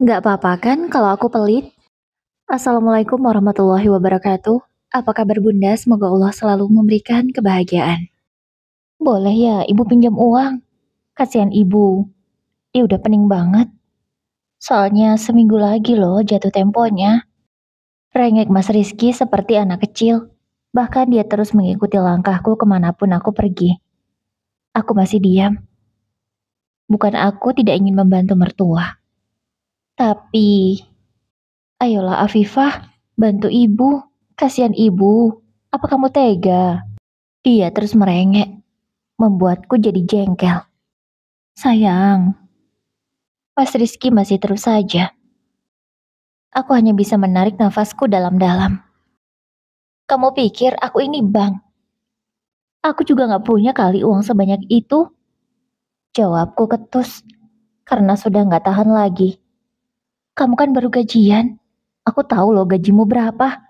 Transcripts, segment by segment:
Nggak apa-apa kan kalau aku pelit? Assalamualaikum warahmatullahi wabarakatuh. Apa kabar Bunda? Semoga Allah selalu memberikan kebahagiaan. Boleh ya, Ibu pinjam uang? Kasihan Ibu. Udah pening banget. Soalnya seminggu lagi loh jatuh temponya. Rengek Mas Rizky seperti anak kecil. Bahkan dia terus mengikuti langkahku kemanapun aku pergi. Aku masih diam. Bukan aku tidak ingin membantu mertua. Tapi, ayolah Afifah, bantu ibu. Kasihan ibu. Apa kamu tega? Dia terus merengek, membuatku jadi jengkel. Sayang, Mas Rizky masih terus saja. Aku hanya bisa menarik nafasku dalam-dalam. Kamu pikir aku ini bank? Aku juga gak punya kali uang sebanyak itu. Jawabku ketus, karena sudah gak tahan lagi. Kamu kan baru gajian. Aku tahu loh gajimu berapa.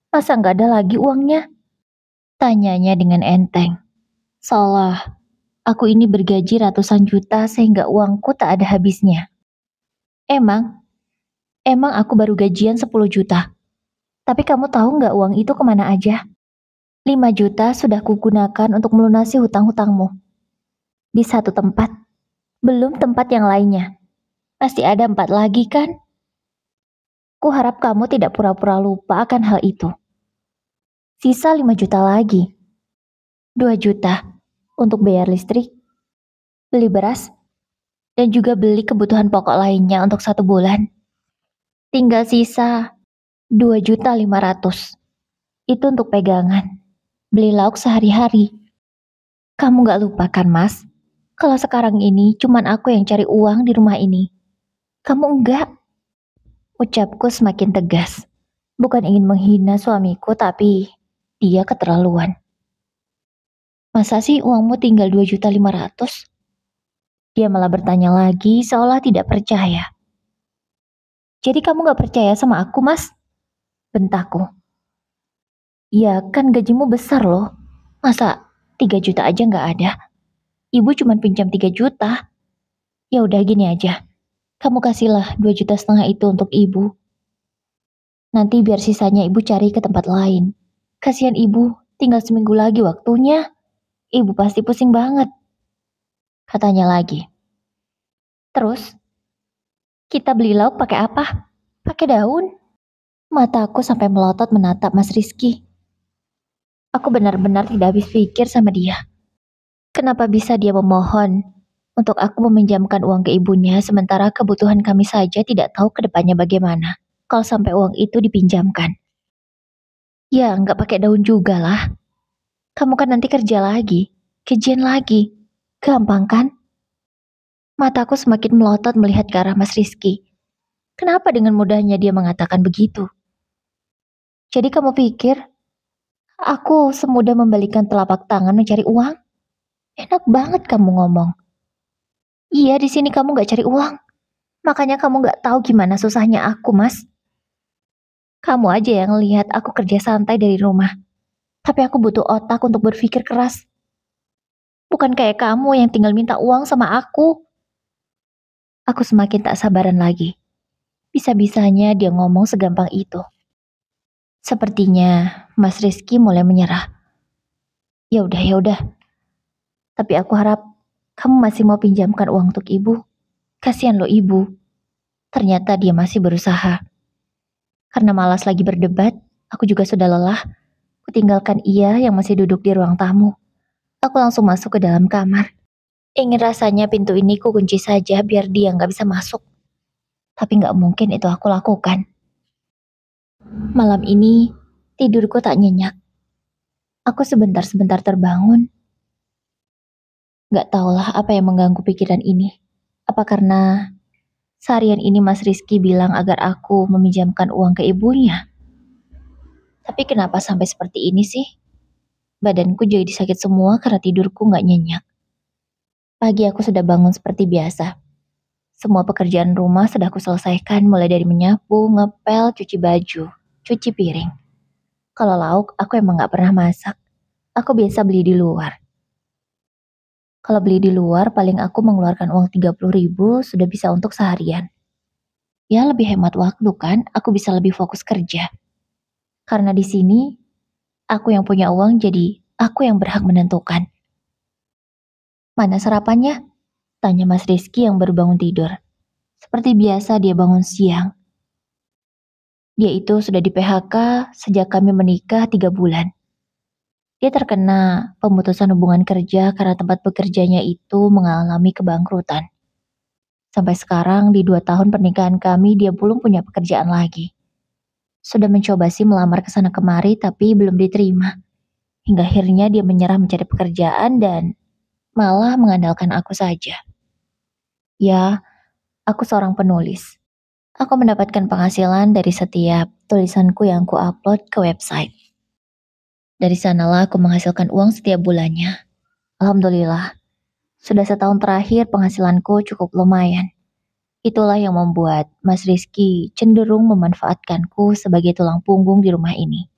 Masa gak ada lagi uangnya? Tanyanya dengan enteng. Salah, aku ini bergaji ratusan juta sehingga uangku tak ada habisnya. Emang, emang aku baru gajian 10 juta. Tapi kamu tahu nggak uang itu kemana aja? 5 juta sudah kugunakan untuk melunasi hutang-hutangmu. Di satu tempat. Belum tempat yang lainnya. Masih ada 4 lagi kan? Kuharap kamu tidak pura-pura lupa akan hal itu. Sisa 5 juta lagi. 2 juta untuk bayar listrik, beli beras, dan juga beli kebutuhan pokok lainnya untuk 1 bulan. Tinggal sisa 2.500.000. Itu untuk pegangan. Beli lauk sehari-hari. Kamu gak lupa kan mas? Kalau sekarang ini cuman aku yang cari uang di rumah ini. Kamu enggak. Ucapku semakin tegas. Bukan ingin menghina suamiku tapi dia keterlaluan. Masa sih uangmu tinggal 2.500.000? Dia malah bertanya lagi seolah tidak percaya. Jadi kamu gak percaya sama aku mas? Bentakku. Ya kan gajimu besar loh. Masa 3 juta aja gak ada? Ibu cuma pinjam 3 juta. Ya udah gini aja. Kamu kasihlah 2,5 juta itu untuk ibu. Nanti biar sisanya ibu cari ke tempat lain. Kasihan ibu, tinggal seminggu lagi waktunya. Ibu pasti pusing banget. Katanya lagi. Terus, kita beli lauk pakai apa? Pakai daun. Mataku sampai melotot menatap Mas Rizky. Aku benar-benar tidak habis pikir sama dia. Kenapa bisa dia memohon untuk aku meminjamkan uang ke ibunya sementara kebutuhan kami saja tidak tahu ke depannya bagaimana kalau sampai uang itu dipinjamkan. Ya, nggak pakai daun juga lah. Kamu kan nanti kerja lagi, gajian lagi. Gampang kan? Mataku semakin melotot melihat ke arah Mas Rizky. Kenapa dengan mudahnya dia mengatakan begitu? Jadi kamu pikir, aku semudah membalikan telapak tangan mencari uang? Enak banget kamu ngomong. Iya, di sini kamu gak cari uang. Makanya kamu gak tahu gimana susahnya aku, Mas. Kamu aja yang lihat aku kerja santai dari rumah. Tapi aku butuh otak untuk berpikir keras. Bukan kayak kamu yang tinggal minta uang sama aku. Aku semakin tak sabaran lagi. Bisa-bisanya dia ngomong segampang itu. Sepertinya Mas Rizky mulai menyerah. Ya udah. Tapi aku harap kamu masih mau pinjamkan uang untuk ibu. Kasihan lo ibu. Ternyata dia masih berusaha. Karena malas lagi berdebat, aku juga sudah lelah. Kutinggalkan ia yang masih duduk di ruang tamu. Aku langsung masuk ke dalam kamar. Ingin rasanya pintu ini ku kunci saja biar dia nggak bisa masuk. Tapi nggak mungkin itu aku lakukan. Malam ini, tidurku tak nyenyak. Aku sebentar-sebentar terbangun. Gak tahulah apa yang mengganggu pikiran ini. Apa karena seharian ini Mas Rizky bilang agar aku meminjamkan uang ke ibunya? Tapi kenapa sampai seperti ini sih? Badanku jadi sakit semua karena tidurku gak nyenyak. Pagi aku sudah bangun seperti biasa. Semua pekerjaan rumah sudah aku selesaikan mulai dari menyapu, ngepel, cuci baju, cuci piring. Kalau lauk, aku emang gak pernah masak. Aku biasa beli di luar. Kalau beli di luar, paling aku mengeluarkan uang 30.000 sudah bisa untuk seharian. Ya lebih hemat waktu kan, aku bisa lebih fokus kerja. Karena di sini, aku yang punya uang jadi aku yang berhak menentukan. Mana sarapannya? Tanya Mas Rizky yang baru bangun tidur. Seperti biasa dia bangun siang. Dia itu sudah di PHK sejak kami menikah 3 bulan. Dia terkena pemutusan hubungan kerja karena tempat bekerjanya itu mengalami kebangkrutan. Sampai sekarang di 2 tahun pernikahan kami dia belum punya pekerjaan lagi. Sudah mencoba sih melamar ke sana kemari tapi belum diterima. Hingga akhirnya dia menyerah mencari pekerjaan dan malah mengandalkan aku saja. Ya, aku seorang penulis. Aku mendapatkan penghasilan dari setiap tulisanku yang ku upload ke website. Dari sanalah aku menghasilkan uang setiap bulannya. Alhamdulillah, sudah setahun terakhir penghasilanku cukup lumayan. Itulah yang membuat Mas Rizky cenderung memanfaatkanku sebagai tulang punggung di rumah ini.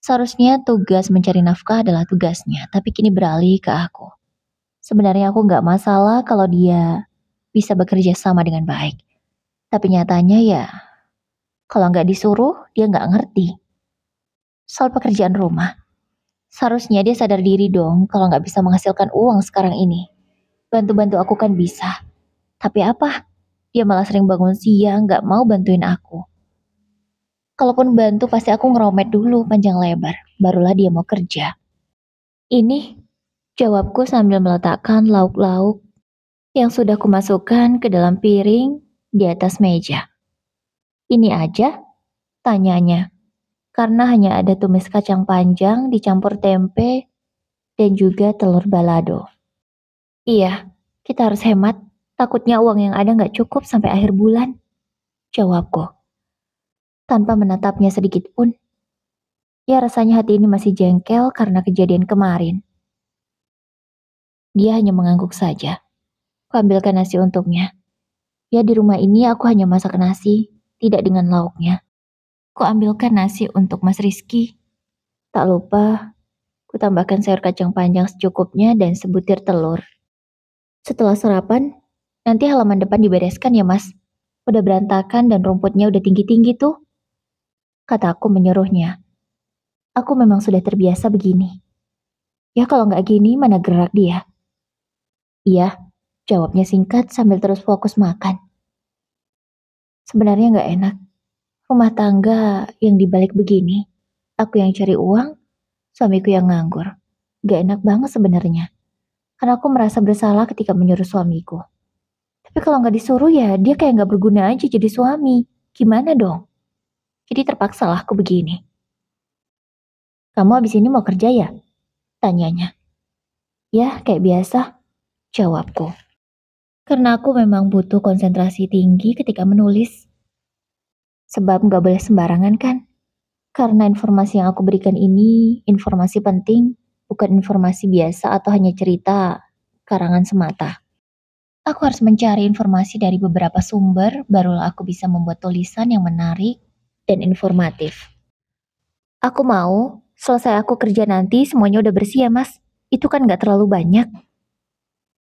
Seharusnya tugas mencari nafkah adalah tugasnya, tapi kini beralih ke aku. Sebenarnya aku nggak masalah kalau dia bisa bekerja sama dengan baik. Tapi nyatanya ya, kalau nggak disuruh, dia nggak ngerti. Soal pekerjaan rumah, seharusnya dia sadar diri dong kalau nggak bisa menghasilkan uang sekarang ini. Bantu-bantu aku kan bisa. Tapi apa? Dia malah sering bangun siang, nggak mau bantuin aku. Kalaupun bantu pasti aku ngeromet dulu panjang lebar, barulah dia mau kerja. Ini jawabku sambil meletakkan lauk-lauk yang sudah kumasukkan ke dalam piring di atas meja. Ini aja? Tanyanya. Karena hanya ada tumis kacang panjang dicampur tempe dan juga telur balado. Iya, kita harus hemat. Takutnya uang yang ada nggak cukup sampai akhir bulan. Jawabku, tanpa menatapnya sedikit pun. Ya rasanya hati ini masih jengkel karena kejadian kemarin. Dia hanya mengangguk saja. Kuambilkan nasi untuknya. Ya di rumah ini aku hanya masak nasi, tidak dengan lauknya. Kuambilkan nasi untuk Mas Rizky. Tak lupa, kutambahkan sayur kacang panjang secukupnya dan sebutir telur. Setelah sarapan, nanti halaman depan dibereskan ya mas. Udah berantakan dan rumputnya udah tinggi-tinggi tuh. Kataku menyuruhnya. Aku memang sudah terbiasa begini. Ya kalau nggak gini mana gerak dia. Iya, jawabnya singkat sambil terus fokus makan. Sebenarnya nggak enak. Rumah tangga yang dibalik begini. Aku yang cari uang, suamiku yang nganggur. Gak enak banget sebenarnya. Karena aku merasa bersalah ketika menyuruh suamiku. Tapi kalau nggak disuruh ya dia kayak nggak berguna aja jadi suami. Gimana dong? Jadi terpaksalah aku begini. Kamu habis ini mau kerja ya? Tanyanya. Ya, kayak biasa. Jawabku. Karena aku memang butuh konsentrasi tinggi ketika menulis. Sebab nggak boleh sembarangan kan? Karena informasi yang aku berikan ini informasi penting, bukan informasi biasa atau hanya cerita karangan semata. Aku harus mencari informasi dari beberapa sumber, barulah aku bisa membuat tulisan yang menarik dan informatif. Aku mau, selesai aku kerja nanti semuanya udah bersih ya mas. Itu kan gak terlalu banyak.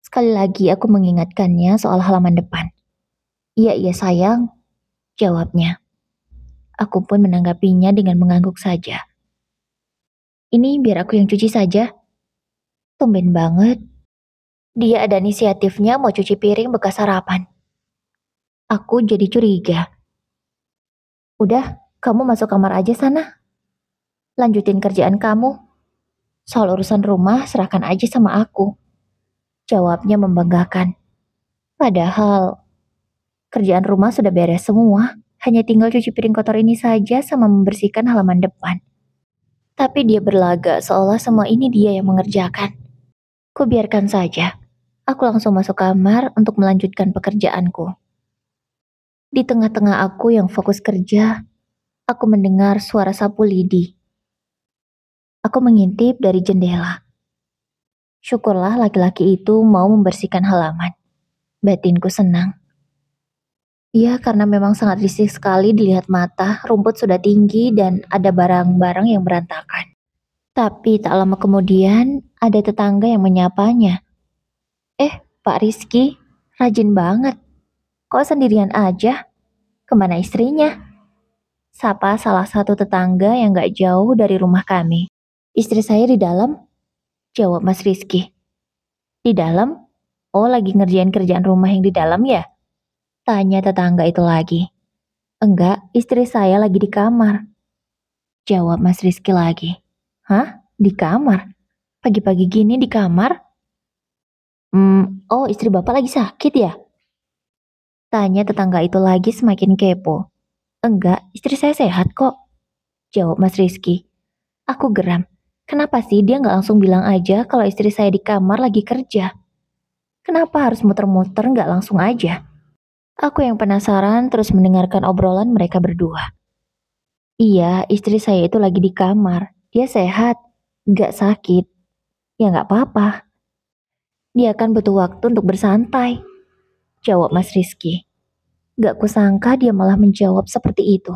Sekali lagi aku mengingatkannya soal halaman depan. Iya iya sayang, jawabnya. Aku pun menanggapinya dengan mengangguk saja. Ini biar aku yang cuci saja. Tumben banget. Dia ada inisiatifnya mau cuci piring bekas sarapan. Aku jadi curiga. Udah, kamu masuk kamar aja sana. Lanjutin kerjaan kamu. Soal urusan rumah serahkan aja sama aku. Jawabnya membanggakan. Padahal kerjaan rumah sudah beres semua. Hanya tinggal cuci piring kotor ini saja sama membersihkan halaman depan. Tapi dia berlagak seolah semua ini dia yang mengerjakan. Kubiarkan saja. Aku langsung masuk kamar untuk melanjutkan pekerjaanku. Di tengah-tengah aku yang fokus kerja, aku mendengar suara sapu lidi. Aku mengintip dari jendela. Syukurlah laki-laki itu mau membersihkan halaman. Batinku senang. Ya, karena memang sangat risih sekali dilihat mata, rumput sudah tinggi dan ada barang-barang yang berantakan. Tapi tak lama kemudian, ada tetangga yang menyapanya. Pak Rizky, rajin banget. Kok sendirian aja? Kemana istrinya? Sapa salah satu tetangga yang gak jauh dari rumah kami. Istri saya di dalam, jawab Mas Rizky. Di dalam? Oh, lagi ngerjain kerjaan rumah yang di dalam ya? Tanya tetangga itu lagi. Enggak, istri saya lagi di kamar. Jawab Mas Rizky lagi. Hah? Di kamar? Pagi-pagi gini di kamar? Oh istri bapak lagi sakit ya? Tanya tetangga itu lagi semakin kepo. Enggak, istri saya sehat kok. Jawab Mas Rizky. Aku geram. Kenapa sih dia nggak langsung bilang aja kalau istri saya di kamar lagi kerja? Kenapa harus muter-muter nggak langsung aja? Aku yang penasaran terus mendengarkan obrolan mereka berdua. Iya, istri saya itu lagi di kamar. Dia sehat, nggak sakit. Ya nggak apa-apa. Dia kan butuh waktu untuk bersantai. Jawab Mas Rizky. Gak kusangka dia malah menjawab seperti itu.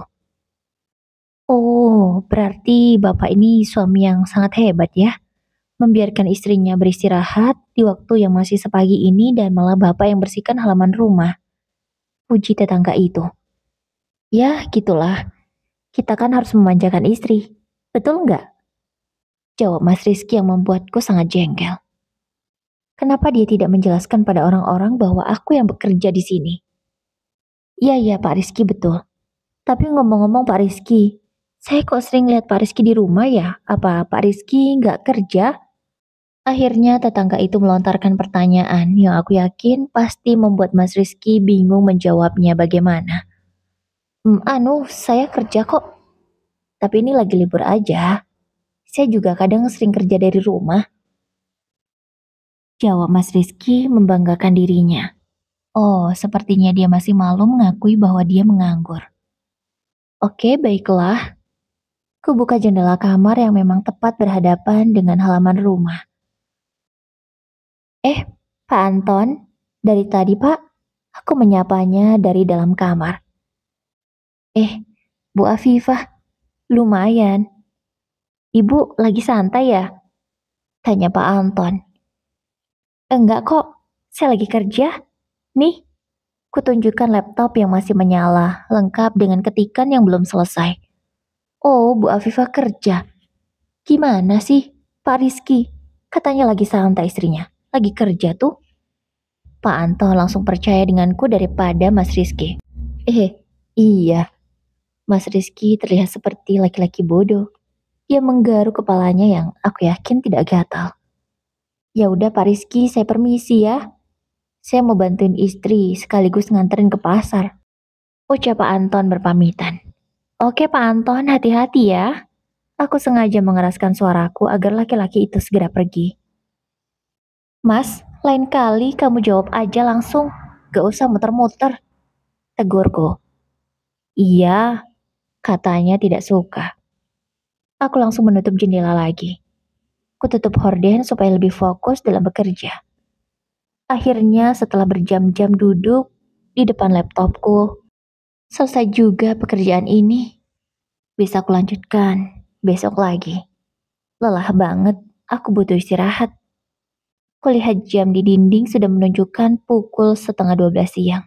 Oh, berarti bapak ini suami yang sangat hebat ya. Membiarkan istrinya beristirahat di waktu yang masih sepagi ini dan malah bapak yang bersihkan halaman rumah. Puji tetangga itu. Ya, gitulah. Kita kan harus memanjakan istri. Betul nggak? Jawab Mas Rizky yang membuatku sangat jengkel. Kenapa dia tidak menjelaskan pada orang-orang bahwa aku yang bekerja di sini? Iya, iya Pak Rizky betul. Tapi ngomong-ngomong Pak Rizky, saya kok sering lihat Pak Rizky di rumah ya? Apa Pak Rizky nggak kerja? Akhirnya tetangga itu melontarkan pertanyaan yang aku yakin pasti membuat Mas Rizky bingung menjawabnya bagaimana. Saya kerja kok. Tapi ini lagi libur aja. Saya juga kadang sering kerja dari rumah. Jawab Mas Rizky membanggakan dirinya. Oh, sepertinya dia masih malu mengakui bahwa dia menganggur. Oke, baiklah. Kubuka jendela kamar yang memang tepat berhadapan dengan halaman rumah. Pak Anton, dari tadi Pak, aku menyapanya dari dalam kamar. Bu Afifah, lumayan. Ibu lagi santai ya? Tanya Pak Anton. Enggak kok, saya lagi kerja. Nih, kutunjukkan laptop yang masih menyala, lengkap dengan ketikan yang belum selesai. Oh, Bu Afifah kerja. Gimana sih, Pak Rizky? Katanya lagi santai istrinya. Lagi kerja tuh. Pak Anton langsung percaya denganku daripada Mas Rizky. Iya. Mas Rizky terlihat seperti laki-laki bodoh. Dia menggaruk kepalanya yang aku yakin tidak gatal. Ya udah Pak Rizky, saya permisi ya. Saya mau bantuin istri sekaligus nganterin ke pasar. Ucap Pak Anton berpamitan. Oke Pak Anton, hati-hati ya. Aku sengaja mengeraskan suaraku agar laki-laki itu segera pergi. Mas, lain kali kamu jawab aja langsung. Gak usah muter-muter. Tegurku. Iya, katanya tidak suka. Aku langsung menutup jendela lagi. Kututup horden supaya lebih fokus dalam bekerja. Akhirnya setelah berjam-jam duduk di depan laptopku, selesai juga pekerjaan ini. Bisa aku lanjutkan besok lagi. Lelah banget, aku butuh istirahat. Kulihat jam di dinding sudah menunjukkan pukul 11:30 siang.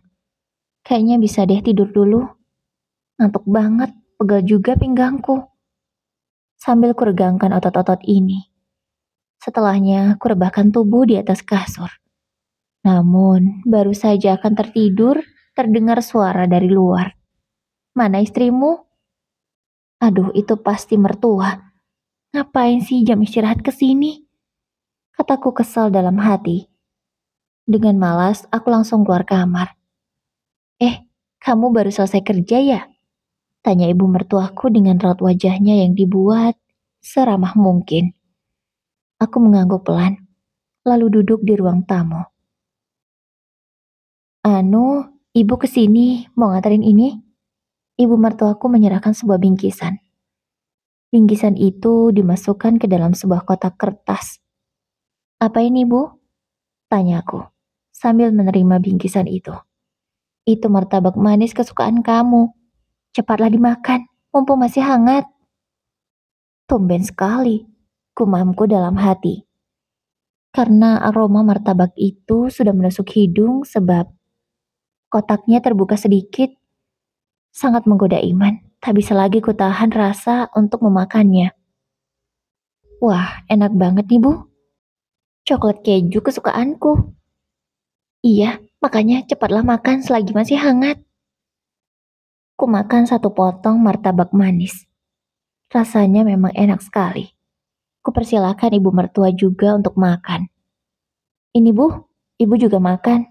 Kayaknya bisa deh tidur dulu. Ngantuk banget, pegal juga pinggangku. Sambil kuregangkan otot-otot ini. Setelahnya kurebahkan tubuh di atas kasur. Namun, baru saja akan tertidur, terdengar suara dari luar. Mana istrimu? Aduh, itu pasti mertua. Ngapain sih jam istirahat ke sini? Kataku kesal dalam hati. Dengan malas, aku langsung keluar kamar. Kamu baru selesai kerja ya? Tanya ibu mertuaku dengan raut wajahnya yang dibuat seramah mungkin. Aku mengangguk pelan, lalu duduk di ruang tamu. Ibu kesini mau nganterin ini? Ibu mertuaku menyerahkan sebuah bingkisan. Bingkisan itu dimasukkan ke dalam sebuah kotak kertas. Apa ini, Bu? Tanyaku, sambil menerima bingkisan itu. Itu martabak manis kesukaan kamu. Cepatlah dimakan, mumpung masih hangat. Tumben sekali, gumamku dalam hati. Karena aroma martabak itu sudah menusuk hidung sebab kotaknya terbuka sedikit. Sangat menggoda iman, tak bisa lagi kutahan rasa untuk memakannya. Wah, enak banget nih Bu, coklat keju kesukaanku. Iya, makanya cepatlah makan selagi masih hangat. Ku makan satu potong martabak manis. Rasanya memang enak sekali. Kupersilahkan ibu mertua juga untuk makan. Ini Bu, ibu juga makan.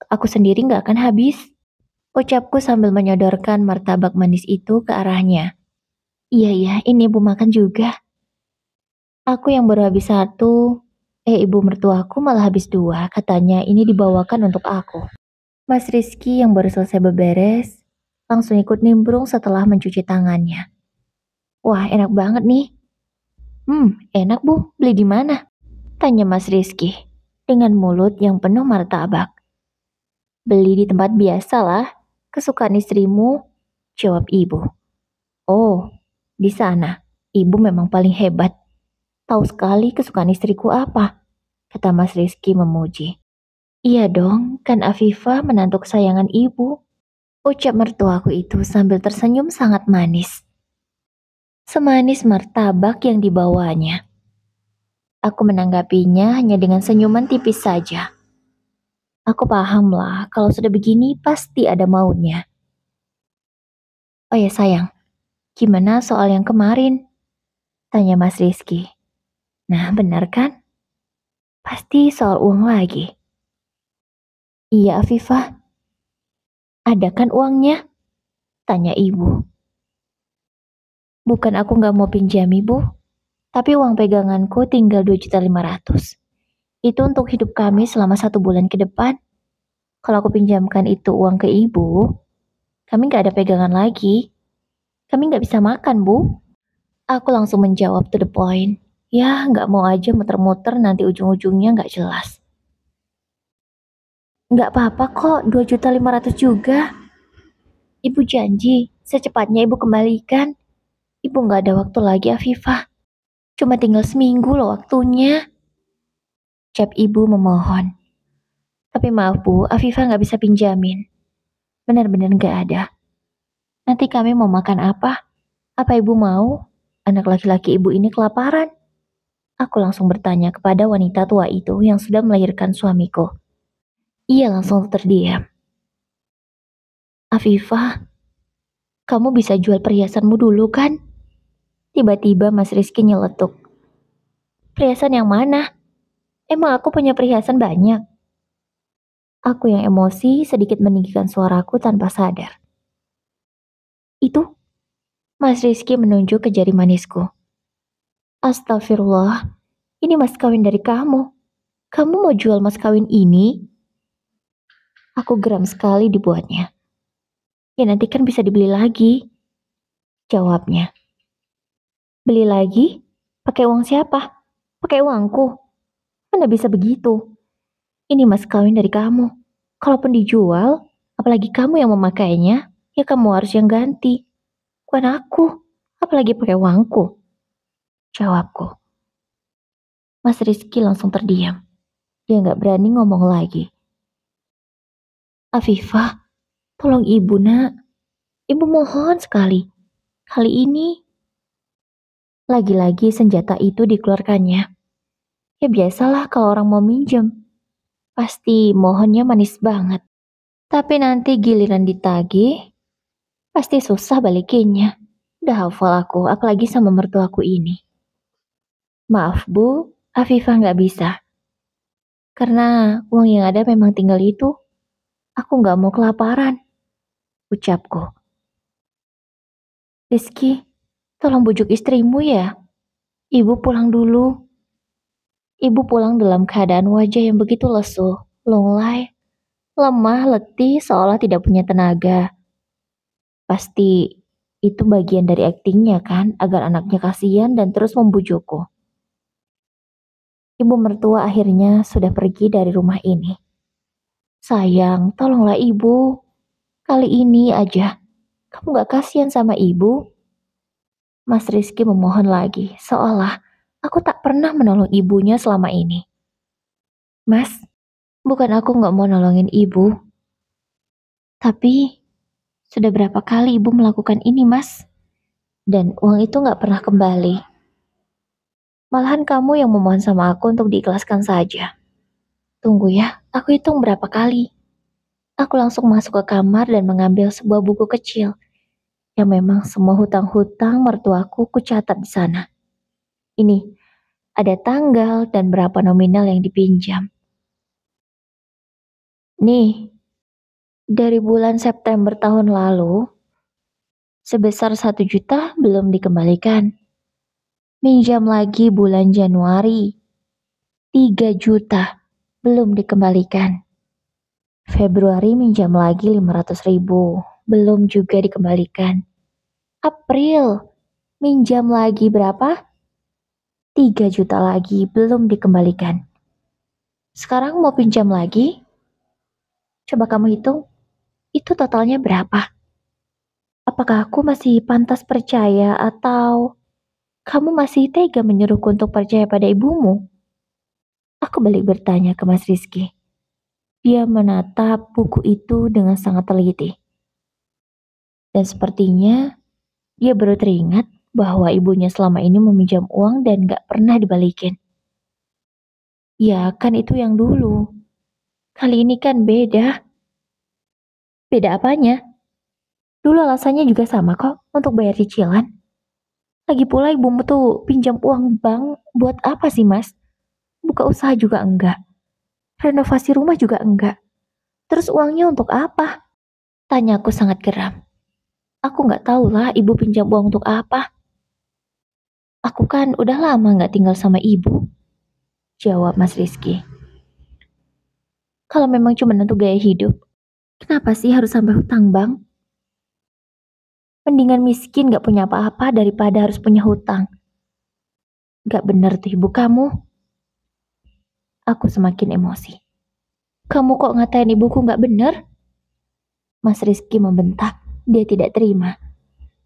Aku sendiri nggak akan habis. Ucapku sambil menyodorkan martabak manis itu ke arahnya. Iya ya, ini ibu makan juga. Aku yang baru habis satu, ibu mertuaku malah habis dua. Katanya ini dibawakan untuk aku. Mas Rizky yang baru selesai beberes, langsung ikut nimbrung setelah mencuci tangannya. Wah, enak banget nih. Enak Bu, beli di mana? Tanya Mas Rizky dengan mulut yang penuh martabak. Beli di tempat biasa lah, kesukaan istrimu, jawab ibu. Oh, di sana. Ibu memang paling hebat. Tahu sekali kesukaan istriku apa, kata Mas Rizky memuji. Iya dong, kan Afifah menantu kesayangan ibu. Ucap mertuaku itu sambil tersenyum sangat manis. Semanis martabak yang dibawanya. Aku menanggapinya hanya dengan senyuman tipis saja. Aku pahamlah kalau sudah begini pasti ada maunya. Oh ya sayang, gimana soal yang kemarin? Tanya Mas Rizky. Nah benar kan? Pasti soal uang lagi. Iya Afifah. Ada kan uangnya? Tanya ibu. Bukan aku nggak mau pinjam ibu, tapi uang peganganku tinggal 2.500.000. Itu untuk hidup kami selama 1 bulan ke depan. Kalau aku pinjamkan itu uang ke ibu, kami nggak ada pegangan lagi. Kami nggak bisa makan, Bu. Aku langsung menjawab to the point. Ya, nggak mau aja muter-muter nanti ujung-ujungnya nggak jelas. Nggak apa-apa kok, 2.500.000 juga. Ibu janji, secepatnya ibu kembalikan. Ibu nggak ada waktu lagi, Afifah. Cuma tinggal seminggu loh waktunya. Ucap ibu memohon. Tapi maaf Bu, Afifah nggak bisa pinjamin. Benar-benar nggak ada. Nanti kami mau makan apa? Apa ibu mau? Anak laki-laki ibu ini kelaparan. Aku langsung bertanya kepada wanita tua itu yang sudah melahirkan suamiku. Ia langsung terdiam. Afifah, kamu bisa jual perhiasanmu dulu kan? Tiba-tiba Mas Rizky nyeletuk. Perhiasan yang mana? Emang aku punya perhiasan banyak? Aku yang emosi sedikit meninggikan suaraku tanpa sadar. Itu, Mas Rizky menunjuk ke jari manisku. Astagfirullah, ini mas kawin dari kamu. Kamu mau jual mas kawin ini? Aku geram sekali dibuatnya. Ya nanti kan bisa dibeli lagi, jawabnya. Beli lagi? Pakai uang siapa? Pakai uangku. Mana bisa begitu? Ini mas kawin dari kamu. Kalaupun dijual, apalagi kamu yang memakainya, ya kamu harus yang ganti. Bukan aku, apalagi pakai uangku. Jawabku. Mas Rizky langsung terdiam. Dia nggak berani ngomong lagi. Afifah, tolong ibu nak. Ibu mohon sekali. Kali ini, lagi-lagi senjata itu dikeluarkannya. Ya biasalah kalau orang mau minjem. Pasti mohonnya manis banget. Tapi nanti giliran ditagih, pasti susah balikinnya. Udah hafal aku, apalagi sama mertuaku ini. Maaf Bu, Afifah nggak bisa. Karena uang yang ada memang tinggal itu. Aku nggak mau kelaparan, ucapku. Rizky, tolong bujuk istrimu ya. Ibu pulang dulu. Ibu pulang dalam keadaan wajah yang begitu lesu, lunglai, lemah, letih, seolah tidak punya tenaga. Pasti itu bagian dari aktingnya kan, agar anaknya kasihan dan terus membujukku. Ibu mertua akhirnya sudah pergi dari rumah ini. Sayang, tolonglah ibu. Kali ini aja, kamu gak kasihan sama ibu? Mas Rizky memohon lagi, seolah aku tak pernah menolong ibunya selama ini. Mas, bukan aku gak mau nolongin ibu. Tapi, Sudah berapa kali ibu melakukan ini, Mas? Dan uang itu nggak pernah kembali. Malahan kamu yang memohon sama aku untuk diikhlaskan saja. Tunggu ya, aku hitung berapa kali. Aku langsung masuk ke kamar dan mengambil sebuah buku kecil yang memang semua hutang-hutang mertuaku kucatat di sana. Ini, ada tanggal dan berapa nominal yang dipinjam. Nih, dari bulan September tahun lalu, sebesar 1 juta belum dikembalikan. Minjam lagi bulan Januari, 3 juta belum dikembalikan. Februari minjam lagi 500 ribu, belum juga dikembalikan. April, minjam lagi berapa? 3 juta lagi, belum dikembalikan. Sekarang mau pinjam lagi? Coba kamu hitung, itu totalnya berapa? Apakah aku masih pantas percaya atau kamu masih tega menyuruhku untuk percaya pada ibumu? Aku balik bertanya ke Mas Rizky. Dia menatap buku itu dengan sangat teliti. Dan sepertinya dia baru teringat bahwa ibunya selama ini meminjam uang dan gak pernah dibalikin. Ya kan itu yang dulu. Kali ini kan beda. Beda apanya? Dulu alasannya juga sama kok untuk bayar cicilan. Lagi pula ibumu tuh pinjam uang bank buat apa sih mas? Buka usaha juga enggak. Renovasi rumah juga enggak. Terus uangnya untuk apa? Tanyaku sangat geram. Aku nggak tahu lah ibu pinjam uang untuk apa. Aku kan udah lama nggak tinggal sama ibu. Jawab Mas Rizky. Kalau memang cuma untuk gaya hidup, kenapa sih harus sampai hutang bank? Mendingan miskin gak punya apa-apa daripada harus punya hutang. Gak bener tuh ibu kamu. Aku semakin emosi. Kamu kok ngatain ibuku gak bener? Mas Rizky membentak. Dia tidak terima.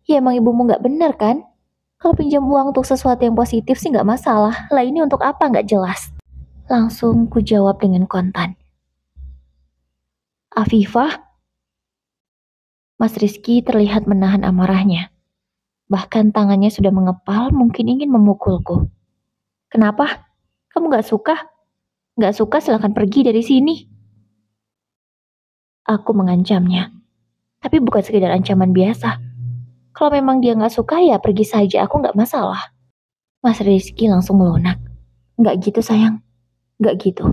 Ya emang ibumu gak bener kan? Kalau pinjam uang untuk sesuatu yang positif sih gak masalah. Lah ini untuk apa gak jelas. Langsung ku jawab dengan kontan. Afifah? Mas Rizky terlihat menahan amarahnya. Bahkan tangannya sudah mengepal mungkin ingin memukulku. Kenapa? Kamu gak suka? Gak suka silahkan pergi dari sini. Aku mengancamnya. Tapi bukan sekedar ancaman biasa. Kalau memang dia gak suka ya pergi saja, aku gak masalah. Mas Rizky langsung melunak. Gak gitu sayang. Gak gitu.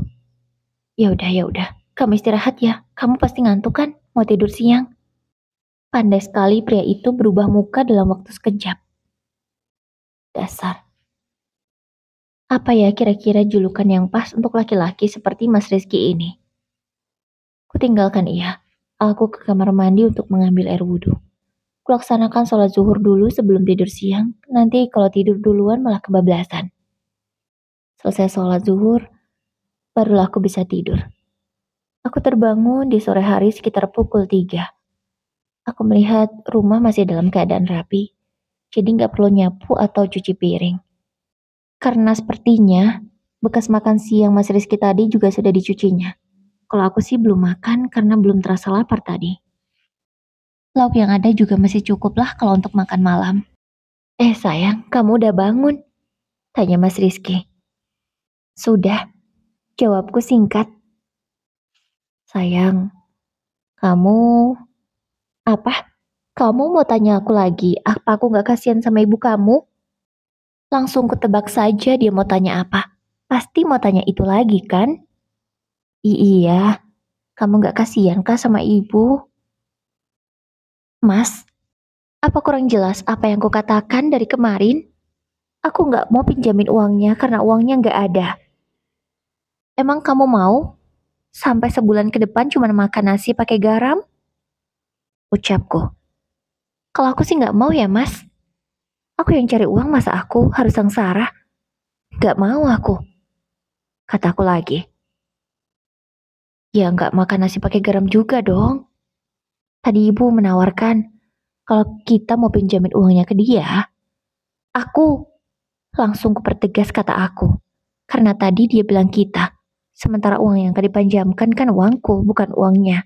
Ya udah. Kamu istirahat ya. Kamu pasti ngantuk kan? Mau tidur siang. Pandai sekali pria itu berubah muka dalam waktu sekejap. Dasar. Apa ya kira-kira julukan yang pas untuk laki-laki seperti Mas Rizky ini? Kutinggalkan ia. Aku ke kamar mandi untuk mengambil air wudhu. Kulaksanakan sholat zuhur dulu sebelum tidur siang. Nanti kalau tidur duluan malah kebablasan. Selesai sholat zuhur, barulah aku bisa tidur. Aku terbangun di sore hari sekitar pukul 3. Aku melihat rumah masih dalam keadaan rapi. Jadi nggak perlu nyapu atau cuci piring. Karena sepertinya bekas makan siang Mas Rizky tadi juga sudah dicucinya. Kalau aku sih belum makan karena belum terasa lapar tadi. Lauk yang ada juga masih cukup lah kalau untuk makan malam. Sayang, kamu udah bangun? Tanya Mas Rizky. Sudah, jawabku singkat. Sayang, kamu... Apa? Kamu mau tanya aku lagi, apa aku gak kasihan sama ibu kamu? Langsung ketebak saja dia mau tanya apa. Pasti mau tanya itu lagi kan? Iya, kamu gak kasihan kah sama ibu? Mas, apa kurang jelas apa yang kukatakan dari kemarin? Aku gak mau pinjamin uangnya karena uangnya gak ada. Emang kamu mau? Sampai sebulan ke depan cuma makan nasi pakai garam? Ucapku. Kalau aku sih gak mau ya mas. Aku yang cari uang masa aku harus sengsara? Gak mau aku. Kataku lagi. Ya gak makan nasi pakai garam juga dong. Tadi ibu menawarkan kalau kita mau pinjamin uangnya ke dia. Aku. Langsung kupertegas kata aku. Karena tadi dia bilang kita. Sementara uang yang dipanjamkan kan uangku, bukan uangnya.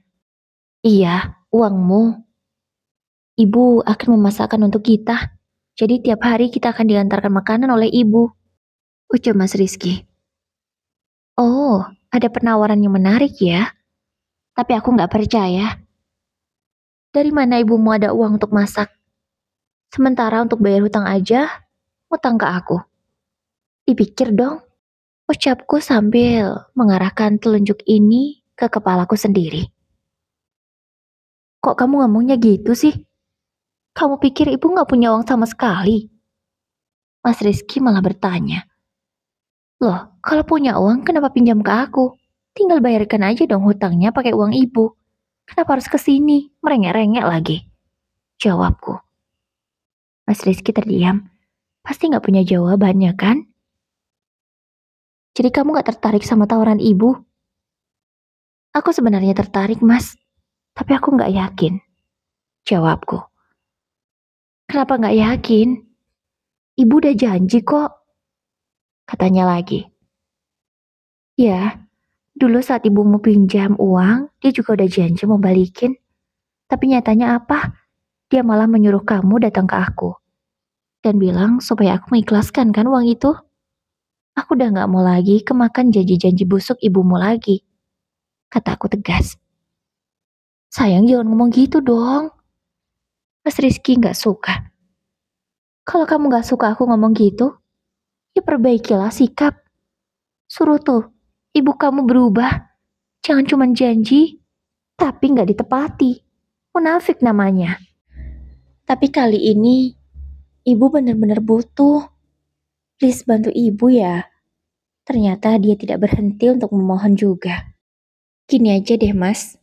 Iya, uangmu. Ibu akan memasakkan untuk kita. Jadi tiap hari kita akan diantarkan makanan oleh ibu. Ucap Mas Rizky. Oh, ada penawaran yang menarik ya. Tapi aku nggak percaya. Dari mana ibumu ada uang untuk masak? Sementara untuk bayar hutang aja, hutang ke aku. Dipikir dong, ucapku sambil mengarahkan telunjuk ini ke kepalaku sendiri. Kok kamu ngomongnya gitu sih? Kamu pikir ibu nggak punya uang sama sekali? Mas Rizky malah bertanya. Loh, kalau punya uang kenapa pinjam ke aku? Tinggal bayarkan aja dong hutangnya pakai uang ibu. Kenapa harus kesini? Merengek-rengek lagi. Jawabku. Mas Rizky terdiam. Pasti nggak punya jawabannya kan? Jadi kamu nggak tertarik sama tawaran ibu? Aku sebenarnya tertarik, Mas. Tapi aku nggak yakin. Jawabku. Kenapa nggak yakin? Ibu udah janji kok. Katanya lagi. Ya, dulu saat ibumu pinjam uang, dia juga udah janji mau balikin. Tapi nyatanya apa? Dia malah menyuruh kamu datang ke aku. Dan bilang supaya aku mengikhlaskan kan uang itu. Aku udah gak mau lagi kemakan janji-janji busuk ibumu lagi. Kataku tegas. Sayang jangan ngomong gitu dong. Mas Rizky gak suka. Kalau kamu gak suka aku ngomong gitu, ya perbaikilah sikap. Suruh tuh, ibu kamu berubah. Jangan cuma janji, tapi gak ditepati. Munafik namanya. Tapi kali ini, ibu bener-bener butuh. Please bantu ibu ya. Ternyata dia tidak berhenti untuk memohon juga. Gini aja deh mas,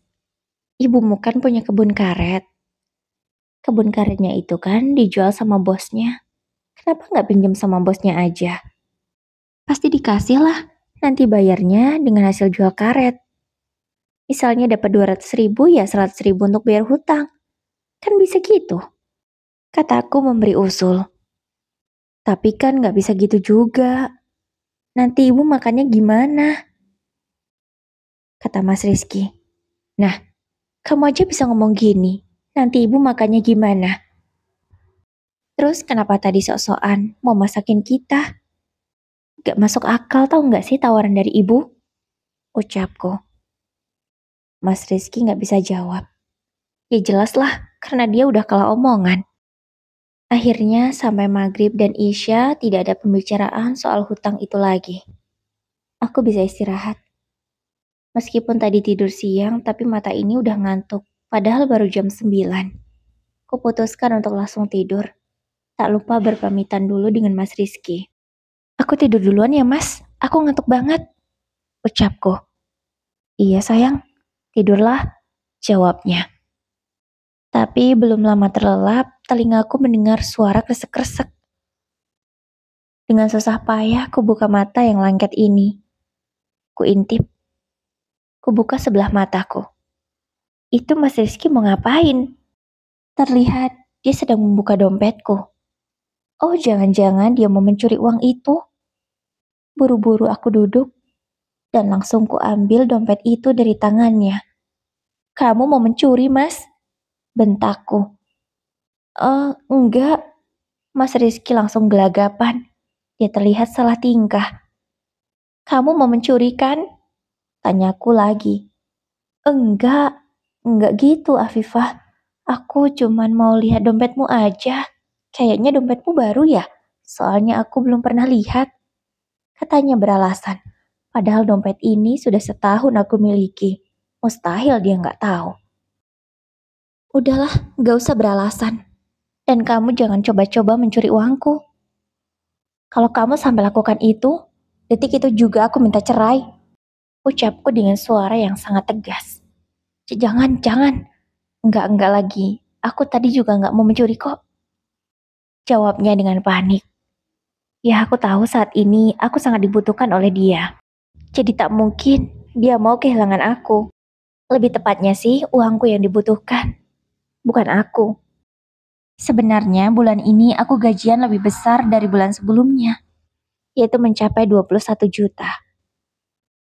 ibumu kan punya kebun karet. Kebun karetnya itu kan dijual sama bosnya. Kenapa nggak pinjam sama bosnya aja? Pasti dikasih lah, nanti bayarnya dengan hasil jual karet. Misalnya dapat 200.000 ya 100.000 untuk bayar hutang. Kan bisa gitu. Kataku memberi usul. Tapi kan nggak bisa gitu juga. Nanti ibu makannya gimana? Kata Mas Rizky. Nah, kamu aja bisa ngomong gini. Nanti ibu makannya gimana? Terus kenapa tadi sok-sokan mau masakin kita? Gak masuk akal tau gak sih tawaran dari ibu? Ucapku. Mas Rizky gak bisa jawab. Ya jelas lah, karena dia udah kalah omongan. Akhirnya sampai maghrib dan isya tidak ada pembicaraan soal hutang itu lagi. Aku bisa istirahat. Meskipun tadi tidur siang, tapi mata ini udah ngantuk. Padahal baru jam 9. Kuputuskan untuk langsung tidur. Tak lupa berpamitan dulu dengan Mas Rizky. Aku tidur duluan ya mas, aku ngantuk banget. Ucapku. Iya sayang, tidurlah, jawabnya. Tapi belum lama terlelap, telingaku mendengar suara kresek-kresek. Dengan susah payah, ku buka mata yang lengket ini. Ku intip. Ku buka sebelah mataku. Itu Mas Rizky mau ngapain? Terlihat dia sedang membuka dompetku. Oh, jangan-jangan dia mau mencuri uang itu. Buru-buru aku duduk dan langsung ku ambil dompet itu dari tangannya. Kamu mau mencuri, Mas? Bentakku. Enggak. Mas Rizky langsung gelagapan. Dia terlihat salah tingkah. Kamu mau mencuri kan? Tanyaku lagi. Enggak gitu Afifah. Aku cuman mau lihat dompetmu aja. Kayaknya dompetmu baru ya? Soalnya aku belum pernah lihat. Katanya beralasan. Padahal dompet ini sudah setahun aku miliki. Mustahil dia nggak tahu. Udahlah, gak usah beralasan. Dan kamu jangan coba-coba mencuri uangku. Kalau kamu sampai lakukan itu, detik itu juga aku minta cerai. Ucapku dengan suara yang sangat tegas. Jangan. Enggak lagi. Aku tadi juga nggak mau mencuri kok. Jawabnya dengan panik. Ya aku tahu saat ini aku sangat dibutuhkan oleh dia. Jadi tak mungkin dia mau kehilangan aku. Lebih tepatnya sih uangku yang dibutuhkan. Bukan aku. Sebenarnya bulan ini aku gajian lebih besar dari bulan sebelumnya. Yaitu mencapai 21 juta.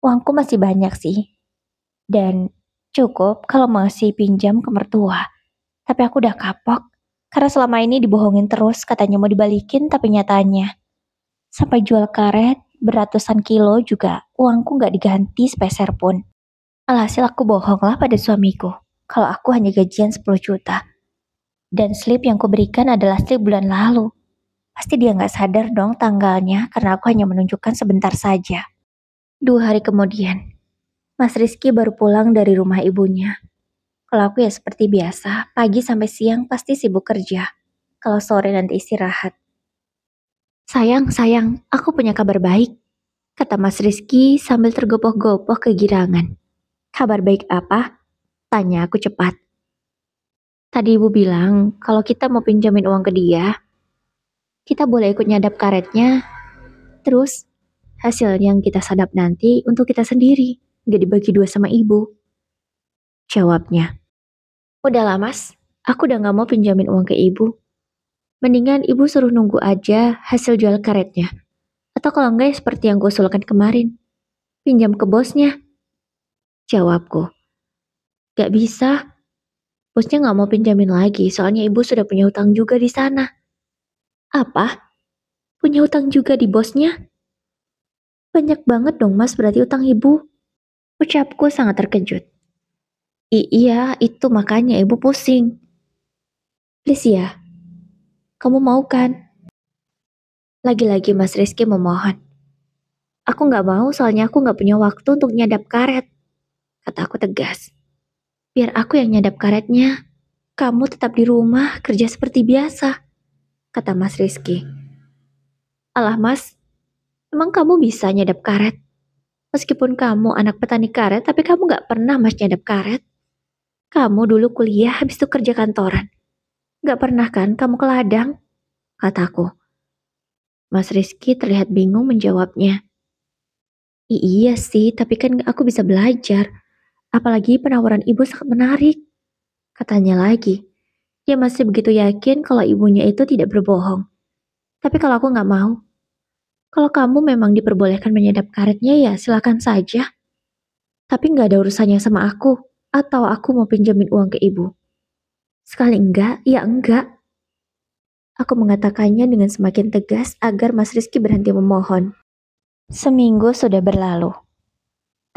Uangku masih banyak sih. Dan cukup kalau masih pinjam ke mertua. Tapi aku udah kapok. Karena selama ini dibohongin terus, katanya mau dibalikin, tapi nyatanya sampai jual karet beratusan kilo juga uangku nggak diganti sepeser pun. Alhasil aku bohong lah pada suamiku. Kalau aku hanya gajian 10 juta. Dan slip yang kuberikan adalah slip bulan lalu. Pasti dia nggak sadar dong tanggalnya karena aku hanya menunjukkan sebentar saja. 2 hari kemudian, Mas Rizky baru pulang dari rumah ibunya. Kalau aku ya seperti biasa, pagi sampai siang pasti sibuk kerja. Kalau sore nanti istirahat. Sayang, aku punya kabar baik, kata Mas Rizky sambil tergopoh-gopoh kegirangan. Kabar baik apa? Tanya aku cepat. Tadi ibu bilang kalau kita mau pinjamin uang ke dia, kita boleh ikut nyadap karetnya. Terus hasil yang kita sadap nanti untuk kita sendiri, gak dibagi dua sama ibu. Jawabnya. Udahlah mas, aku udah gak mau pinjamin uang ke ibu. Mendingan ibu suruh nunggu aja hasil jual karetnya. Atau kalau enggak ya seperti yang gue usulkan kemarin. Pinjam ke bosnya. Jawabku. Gak bisa. Bosnya gak mau pinjamin lagi soalnya ibu sudah punya hutang juga di sana. Apa? Punya hutang juga di bosnya? Banyak banget dong mas berarti hutang ibu. Ucapku sangat terkejut. Iya, itu makanya ibu pusing. Please ya, kamu mau kan? Lagi-lagi Mas Rizky memohon. Aku nggak mau soalnya aku nggak punya waktu untuk nyadap karet. Kata aku tegas. Biar aku yang nyadap karetnya. Kamu tetap di rumah kerja seperti biasa. Kata Mas Rizky. Alah mas, emang kamu bisa nyadap karet? Meskipun kamu anak petani karet, tapi kamu nggak pernah mas nyadap karet. Kamu dulu kuliah habis itu kerja kantoran. Nggak pernah kan kamu ke ladang? Kataku. Mas Rizky terlihat bingung menjawabnya. Iya sih, tapi kan aku bisa belajar. Apalagi penawaran ibu sangat menarik. Katanya lagi. Dia masih begitu yakin kalau ibunya itu tidak berbohong. Tapi kalau aku nggak mau. Kalau kamu memang diperbolehkan menyadap karetnya ya silakan saja. Tapi nggak ada urusannya sama aku. Atau aku mau pinjamin uang ke ibu. Sekali enggak, ya enggak. Aku mengatakannya dengan semakin tegas agar Mas Rizky berhenti memohon. Seminggu sudah berlalu.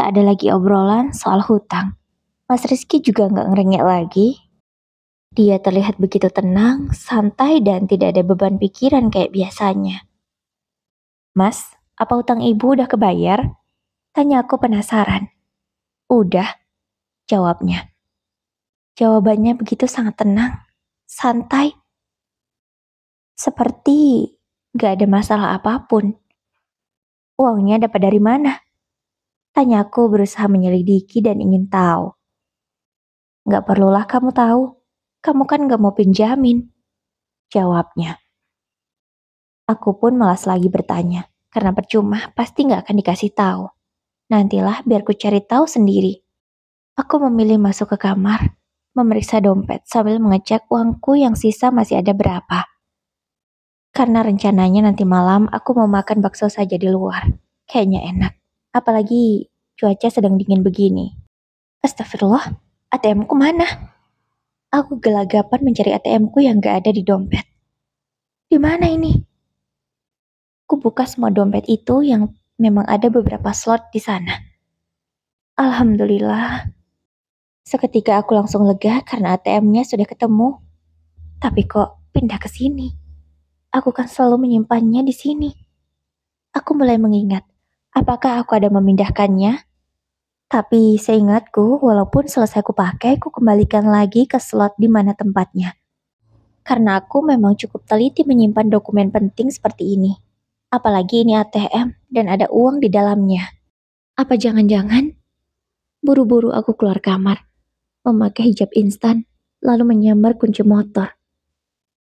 Tak ada lagi obrolan soal hutang. Mas Rizky juga nggak ngerengek lagi. Dia terlihat begitu tenang, santai, dan tidak ada beban pikiran kayak biasanya. Mas, apa hutang ibu udah kebayar? Tanya aku penasaran. Udah, jawabnya. Jawabannya begitu sangat tenang, santai. Seperti gak ada masalah apapun. Uangnya dapat dari mana? Tanya aku berusaha menyelidiki dan ingin tahu. Gak perlulah kamu tahu. Kamu kan gak mau pinjamin. Jawabnya. Aku pun malas lagi bertanya. Karena percuma pasti gak akan dikasih tahu. Nantilah biar ku cari tahu sendiri. Aku memilih masuk ke kamar. Memeriksa dompet sambil mengecek uangku yang sisa masih ada berapa. Karena rencananya nanti malam aku mau makan bakso saja di luar. Kayaknya enak. Apalagi cuaca sedang dingin begini. Astagfirullah, ATM-ku mana? Aku gelagapan mencari ATM-ku yang gak ada di dompet. Di mana ini? Aku buka semua dompet itu yang memang ada beberapa slot di sana. Alhamdulillah. Seketika aku langsung lega karena ATM-nya sudah ketemu. Tapi kok pindah ke sini? Aku kan selalu menyimpannya di sini. Aku mulai mengingat, apakah aku ada memindahkannya? Tapi seingatku, walaupun selesai kupakai, ku kembalikan lagi ke slot di mana tempatnya. Karena aku memang cukup teliti menyimpan dokumen penting seperti ini. Apalagi ini ATM dan ada uang di dalamnya. Apa jangan-jangan? Buru-buru aku keluar kamar, memakai hijab instan, lalu menyambar kunci motor.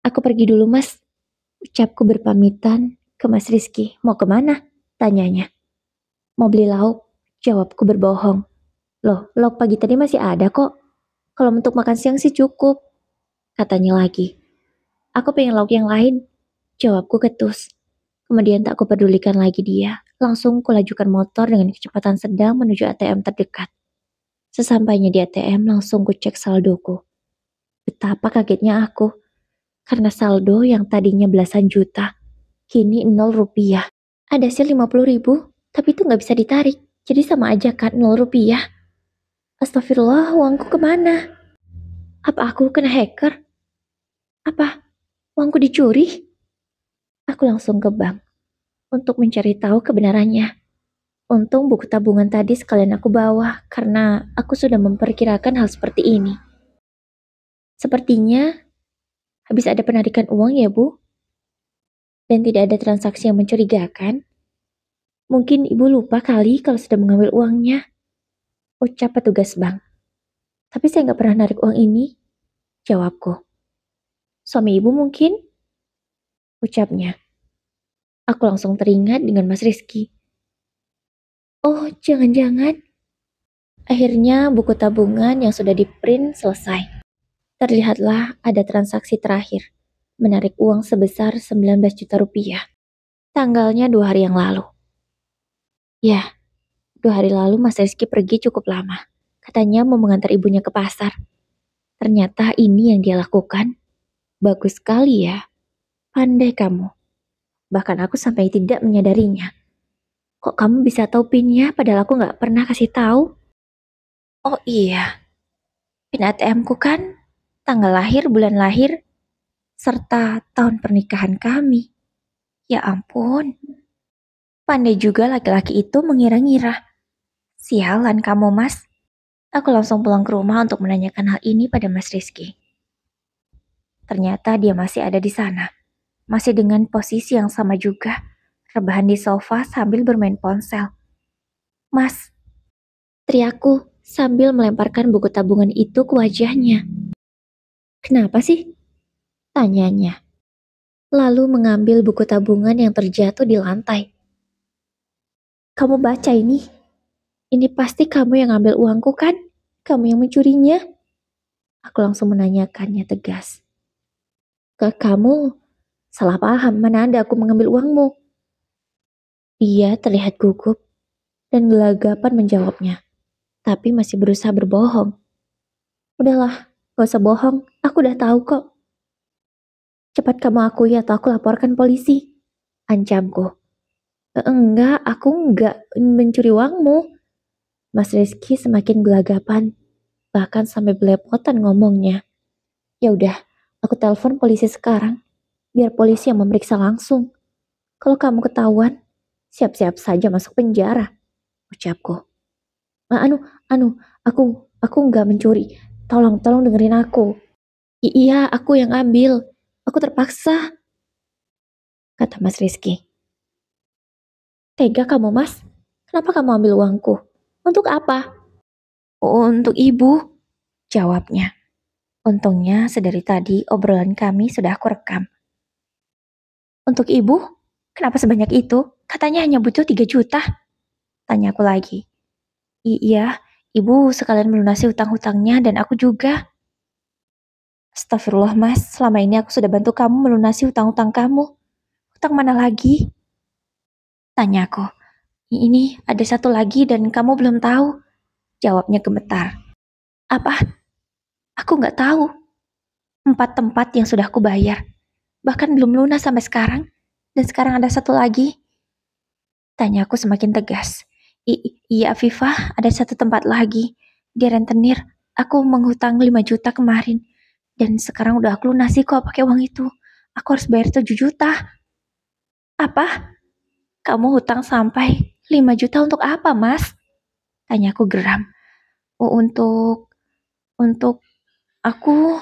Aku pergi dulu mas. Ucapku berpamitan ke Mas Rizky. Mau kemana? Tanyanya. Mau beli lauk. Jawabku berbohong. Loh, lauk pagi tadi masih ada kok. Kalau untuk makan siang sih cukup. Katanya lagi. Aku pengen lauk yang lain. Jawabku ketus. Kemudian tak kupedulikan lagi dia. Langsung kulajukan motor dengan kecepatan sedang menuju ATM terdekat. Sesampainya di ATM langsung kucek saldoku. Betapa kagetnya aku, karena saldo yang tadinya belasan juta, kini 0 rupiah. Ada hasil 50.000, tapi itu nggak bisa ditarik. Jadi sama aja kan 0 rupiah. Astagfirullah, uangku kemana? Apa aku kena hacker? Apa uangku dicuri? Aku langsung ke bank untuk mencari tahu kebenarannya. Untung buku tabungan tadi sekalian aku bawa karena aku sudah memperkirakan hal seperti ini. Sepertinya habis ada penarikan uang ya Bu, dan tidak ada transaksi yang mencurigakan. Mungkin Ibu lupa kali kalau sudah mengambil uangnya, ucap petugas bank. Tapi saya nggak pernah narik uang ini, jawabku. Suami Ibu mungkin, ucapnya. Aku langsung teringat dengan Mas Rizky. Oh, jangan-jangan. Akhirnya buku tabungan yang sudah di-print selesai. Terlihatlah ada transaksi terakhir, menarik uang sebesar 19 juta rupiah. Tanggalnya 2 hari yang lalu. Ya, 2 hari lalu Mas Rizky pergi cukup lama. Katanya mau mengantar ibunya ke pasar. Ternyata ini yang dia lakukan. Bagus sekali ya. Pandai kamu. Bahkan aku sampai tidak menyadarinya. Kok kamu bisa tahu pinnya padahal aku nggak pernah kasih tahu? Oh iya, pin ATM ku kan tanggal lahir, bulan lahir, serta tahun pernikahan kami. Ya ampun, pandai juga laki-laki itu mengira-ngira. Sialan kamu Mas. Aku langsung pulang ke rumah untuk menanyakan hal ini pada Mas Rizky. Ternyata dia masih ada di sana. Masih dengan posisi yang sama juga. Rebahan di sofa sambil bermain ponsel. Mas, teriakku sambil melemparkan buku tabungan itu ke wajahnya. Kenapa sih? Tanyanya. Lalu mengambil buku tabungan yang terjatuh di lantai. Kamu baca ini? Ini pasti kamu yang ambil uangku kan? Kamu yang mencurinya? Aku langsung menanyakannya tegas. Ke kamu, salah paham, mana ada aku mengambil uangmu? Dia terlihat gugup dan gelagapan menjawabnya, tapi masih berusaha berbohong. Udahlah, gak usah bohong, aku udah tahu kok. Cepat kamu akui atau aku laporkan polisi, ancamku. Enggak, aku enggak mencuri uangmu. Mas Rizky semakin gelagapan, bahkan sampai belepotan ngomongnya. Ya udah, aku telepon polisi sekarang, biar polisi yang memeriksa langsung. Kalau kamu ketahuan, siap-siap saja masuk penjara, ucapku. Anu, aku nggak mencuri. Tolong dengerin aku. Iya, aku yang ambil. Aku terpaksa, kata Mas Rizky. Tega kamu, Mas? Kenapa kamu ambil uangku? Untuk apa? Untuk ibu, jawabnya. Untungnya sedari tadi obrolan kami sudah aku rekam. Untuk ibu? Kenapa sebanyak itu? Katanya hanya butuh 3 juta. Tanya aku lagi. Iya, ibu sekalian melunasi hutang-hutangnya dan aku juga. Astagfirullah Mas, selama ini aku sudah bantu kamu melunasi hutang-hutang kamu. Hutang mana lagi? Tanyaku. Ini ada satu lagi dan kamu belum tahu. Jawabnya gemetar. Apa? Aku nggak tahu. 4 tempat yang sudah aku bayar. Bahkan belum lunas sampai sekarang. Dan sekarang ada satu lagi. Tanyaku semakin tegas. Iya Afifah, ada satu tempat lagi. Di rentenir, aku menghutang 5 juta kemarin. Dan sekarang udah aku lunasi kok pakai uang itu. Aku harus bayar 7 juta. Apa? Kamu hutang sampai 5 juta untuk apa, Mas? Tanyaku geram. Oh, untuk aku.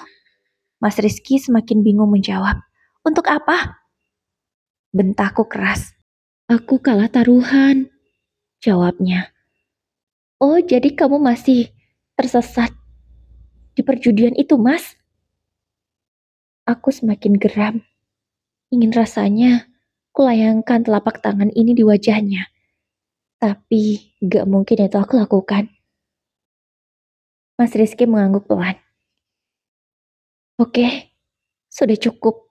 Mas Rizky semakin bingung menjawab. Untuk apa? Bentakku keras. Aku kalah taruhan, jawabnya. Oh, jadi kamu masih tersesat di perjudian itu, Mas? Aku semakin geram. Ingin rasanya kulayangkan telapak tangan ini di wajahnya. Tapi gak mungkin itu aku lakukan. Mas Rizky mengangguk pelan. Oke, sudah cukup.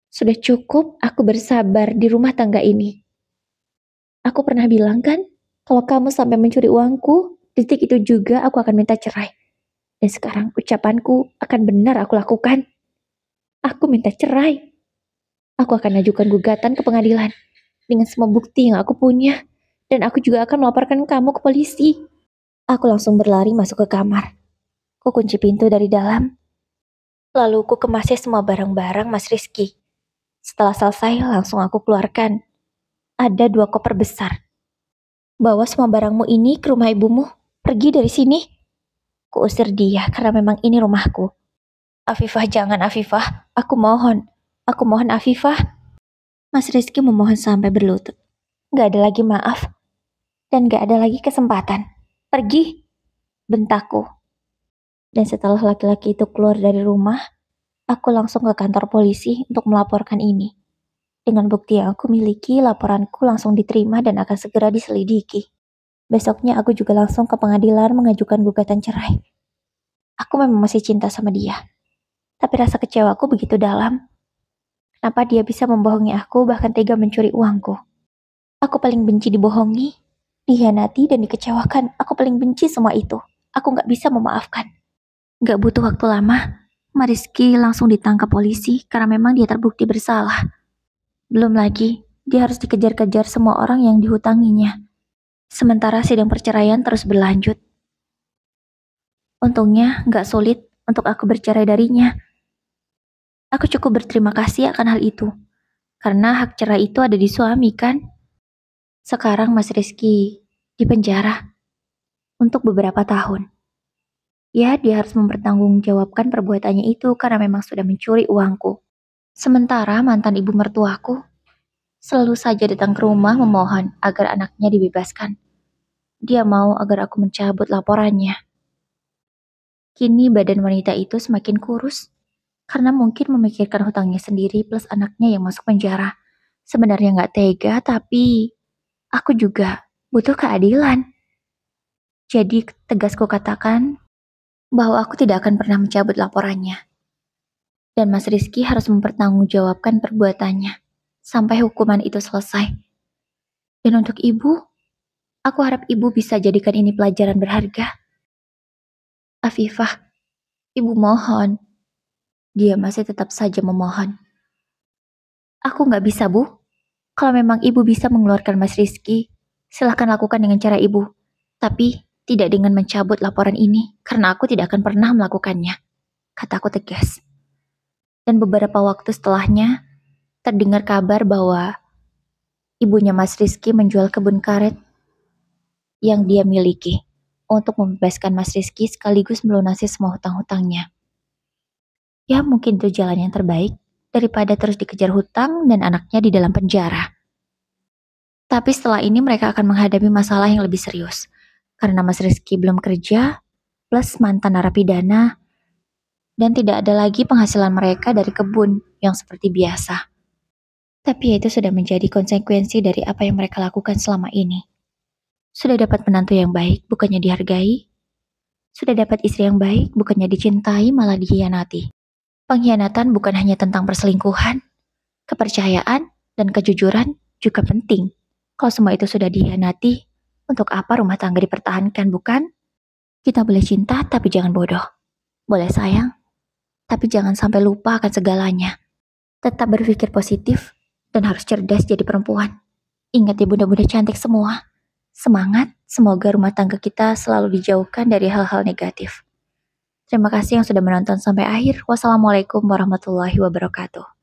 Sudah cukup aku bersabar di rumah tangga ini. Aku pernah bilang kan, kalau kamu sampai mencuri uangku, detik itu juga aku akan minta cerai. Dan sekarang ucapanku akan benar aku lakukan. Aku minta cerai. Aku akan ajukan gugatan ke pengadilan dengan semua bukti yang aku punya. Dan aku juga akan melaporkan kamu ke polisi. Aku langsung berlari masuk ke kamar. Ku kunci pintu dari dalam. Lalu ku kemasi semua barang-barang Mas Rizky. Setelah selesai, langsung aku keluarkan. Ada 2 koper besar. Bawa semua barangmu ini ke rumah ibumu. Pergi dari sini. Kuusir dia karena memang ini rumahku. Afifah, jangan Afifah. Aku mohon. Aku mohon Afifah. Mas Rizky memohon sampai berlutut. Gak ada lagi maaf. Dan gak ada lagi kesempatan. Pergi. Bentakku. Dan setelah laki-laki itu keluar dari rumah, aku langsung ke kantor polisi untuk melaporkan ini. Dengan bukti yang aku miliki, laporanku langsung diterima dan akan segera diselidiki. Besoknya aku juga langsung ke pengadilan mengajukan gugatan cerai. Aku memang masih cinta sama dia. Tapi rasa kecewaku begitu dalam. Kenapa dia bisa membohongi aku bahkan tega mencuri uangku? Aku paling benci dibohongi, dihianati dan dikecewakan. Aku paling benci semua itu. Aku gak bisa memaafkan. Gak butuh waktu lama, Mariski langsung ditangkap polisi karena memang dia terbukti bersalah. Belum lagi, dia harus dikejar-kejar semua orang yang dihutanginya. Sementara sidang perceraian terus berlanjut. Untungnya gak sulit untuk aku bercerai darinya. Aku cukup berterima kasih akan hal itu. Karena hak cerai itu ada di suami kan? Sekarang Mas Rizky di penjara untuk beberapa tahun. Ya, dia harus mempertanggungjawabkan perbuatannya itu karena memang sudah mencuri uangku. Sementara mantan ibu mertuaku selalu saja datang ke rumah memohon agar anaknya dibebaskan. Dia mau agar aku mencabut laporannya. Kini badan wanita itu semakin kurus karena mungkin memikirkan hutangnya sendiri plus anaknya yang masuk penjara. Sebenarnya nggak tega, tapi aku juga butuh keadilan. Jadi tegas ku katakan bahwa aku tidak akan pernah mencabut laporannya. Dan Mas Rizky harus mempertanggungjawabkan perbuatannya sampai hukuman itu selesai. Dan untuk ibu, aku harap ibu bisa jadikan ini pelajaran berharga. Afifah, ibu mohon. Dia masih tetap saja memohon. Aku nggak bisa, Bu. Kalau memang ibu bisa mengeluarkan Mas Rizky, silahkan lakukan dengan cara ibu. Tapi tidak dengan mencabut laporan ini, karena aku tidak akan pernah melakukannya. Kataku tegas. Dan beberapa waktu setelahnya, terdengar kabar bahwa ibunya Mas Rizky menjual kebun karet yang dia miliki untuk membebaskan Mas Rizky sekaligus melunasi semua hutang-hutangnya. Ya mungkin itu jalan yang terbaik daripada terus dikejar hutang dan anaknya di dalam penjara. Tapi setelah ini mereka akan menghadapi masalah yang lebih serius. Karena Mas Rizky belum kerja, plus mantan narapidana, dan tidak ada lagi penghasilan mereka dari kebun yang seperti biasa. Tapi itu sudah menjadi konsekuensi dari apa yang mereka lakukan selama ini. Sudah dapat menantu yang baik, bukannya dihargai. Sudah dapat istri yang baik, bukannya dicintai, malah dikhianati. Pengkhianatan bukan hanya tentang perselingkuhan, kepercayaan, dan kejujuran juga penting. Kalau semua itu sudah dikhianati, untuk apa rumah tangga dipertahankan, bukan? Kita boleh cinta, tapi jangan bodoh. Boleh sayang, tapi jangan sampai lupa akan segalanya. Tetap berpikir positif, dan harus cerdas jadi perempuan. Ingat ya bunda-bunda cantik semua. Semangat, semoga rumah tangga kita selalu dijauhkan dari hal-hal negatif. Terima kasih yang sudah menonton sampai akhir. Wassalamualaikum warahmatullahi wabarakatuh.